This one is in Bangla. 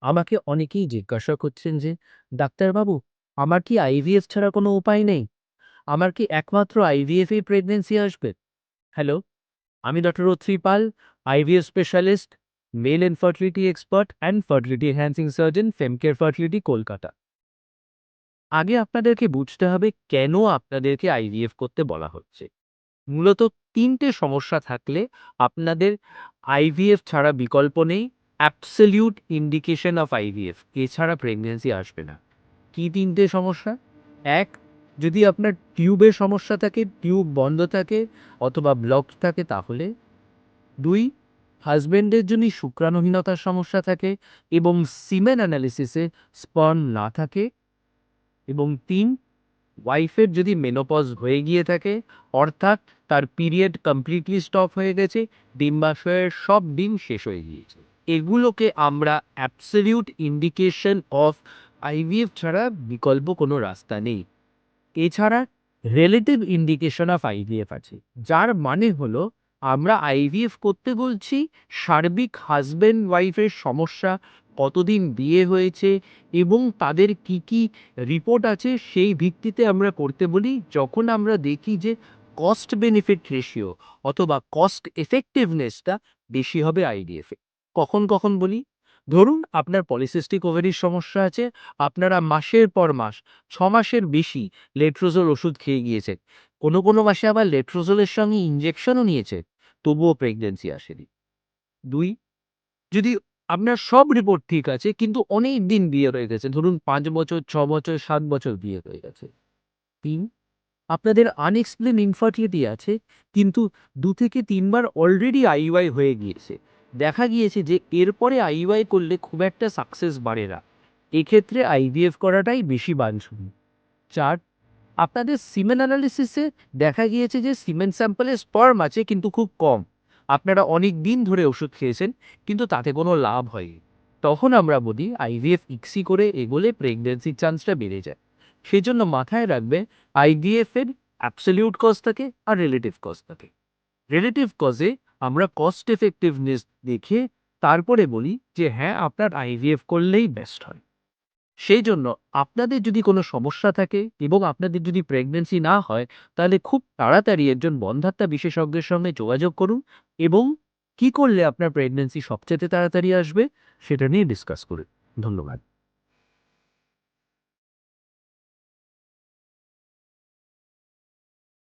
আমাকে অনেকেই জিজ্ঞাসা করছেন যে, "ডাক্তারবাবু, আমার কি আইভিএফ ছাড়া কোনো উপায় নেই? আমার কি একমাত্র আইভিএফ এই প্রেগন্যান্সি আসবে?" হ্যালো, আমি doctor Atri Pal, IVF specialist, male infertility expert and fertility enhancing surgeon, Femcare fertility, Kolkata. আগে আপনাদেরকে বুঝতে হবে কেন আপনাদেরকে আইভিএফ করতে বলা হচ্ছে। মূলত ৩ টে সমস্যা থাকলে আপনাদের আইভিএফ ছাড়া বিকল্প নেই। অ্যাবসোলিউট ইন্ডিকেশন অফ আইভিএফ এছাড়া প্রেগন্যান্সি আসবে না। কি ৩ টে সমস্যা? ১, যদি আপনার টিউবের সমস্যা থাকে, টিউব বন্ধ থাকে অথবা ব্লকড থাকে তাহলে। ২, হাসব্যান্ডের যদি শুক্রাণুহীনতার সমস্যা থাকে এবং সিমেন অ্যানালিসিসে স্পার্ম না থাকে। এবং ৩, ওয়াইফের যদি মেনোপজ হয়ে গিয়ে থাকে, অর্থাৎ তার পিরিয়ড কমপ্লিটলি স্টপ হয়ে গেছে, ডিম্বাশয়ের সব ডিম শেষ হয়ে গিয়েছে। এগুলোকে আমরা অ্যাবসোলিউট ইন্ডিকেশন অফ আইভিএফ ছাড়া বিকল্প কোনো রাস্তা নেই। এছাড়া রিলেটিভ ইন্ডিকেশন অফ আইভিএফ আছে। যার মানে হলো আমরা আইভিএফ করতে বলছি সার্বিক হাসব্যান্ড ওয়াইফের সমস্যা, কতদিন বিয়ে হয়েছে এবং তাদের কি রিপোর্ট আছে সেই ভিত্তিতে আমরা করতে বলি যখন আমরা দেখি যে কস্ট বেনিফিট রেশিও অথবা কস্ট এফেক্টিভনেসটা বেশি হবে আইভিএফ এ। কখন বলি? ধরুন আপনার পলিসিস্টিক ওভারির সমস্যা আছে, আপনারা মাসের পর মাস ৬ মাসের বেশি লেট্রোজোল ওষুধ খেয়ে গিয়েছে। কোনো মাসে আবার লেট্রোজোলের সঙ্গে ইনজেকশনও নিয়েছে, তবুও প্রেগন্যান্সি আসেনি। ২, যদি আপনার সব রিপোর্ট ঠিক আছে কিন্তু অনেক দিন বিয়ে হয়ে গেছে, ধরুন ৫ বছর, ৬ বছর, ৭ বছর বিয়ে হয়ে গেছে। ৩, আপনাদের আনএক্সপ্লেইন ইনফার্টিলিটি আছে কিন্তু ২ থেকে ৩ বার অলরেডি আইইউআই হয়ে গিয়েছে। দেখা গিয়েছে যে এরপরে আইইউআই করলে খুব একটা সাকসেস বাড়ে না। এক্ষেত্রে আইভিএফ করাটাই বেশি বাঞ্ছনীয়। ৪, আপনাদের সিমেন অ্যানালিসিসে দেখা গিয়েছে যে সিমেন স্যাম্পলে স্পার্ম আছে কিন্তু খুব কম। আপনারা অনেক দিন ধরে ওষুধ খেয়েছেন কিন্তু তাতে কোনো লাভ হয়নি। তখন আমরা বলি আইভিএফ ইক্সি করে এগোলে প্রেগন্যান্সির চান্সটা বেড়ে যায়। সেজন্য মাথায় রাখবে আইভিএফ এর অ্যাবসোলিউট কজ থাকে আর রিলেটিভ কজ থাকে। রিলেটিভ কজে আমরা কস্ট এফেক্টিভনেস দেখে তারপরে বলি যে হ্যাঁ, আপনার আইভিএফ করলেই বেস্ট হয়। সেই জন্য আপনাদের যদি কোনো সমস্যা থাকে এবং আপনাদের যদি প্রেগন্যান্সি না হয়, তাহলে খুব তাড়াতাড়ি একজন বন্ধ্যাত্ব বিশেষজ্ঞের সঙ্গে যোগাযোগ করুন এবং কি করলে আপনার প্রেগন্যান্সি সবচাইতে তাড়াতাড়ি আসবে সেটা নিয়ে ডিসকাস করুন। ধন্যবাদ।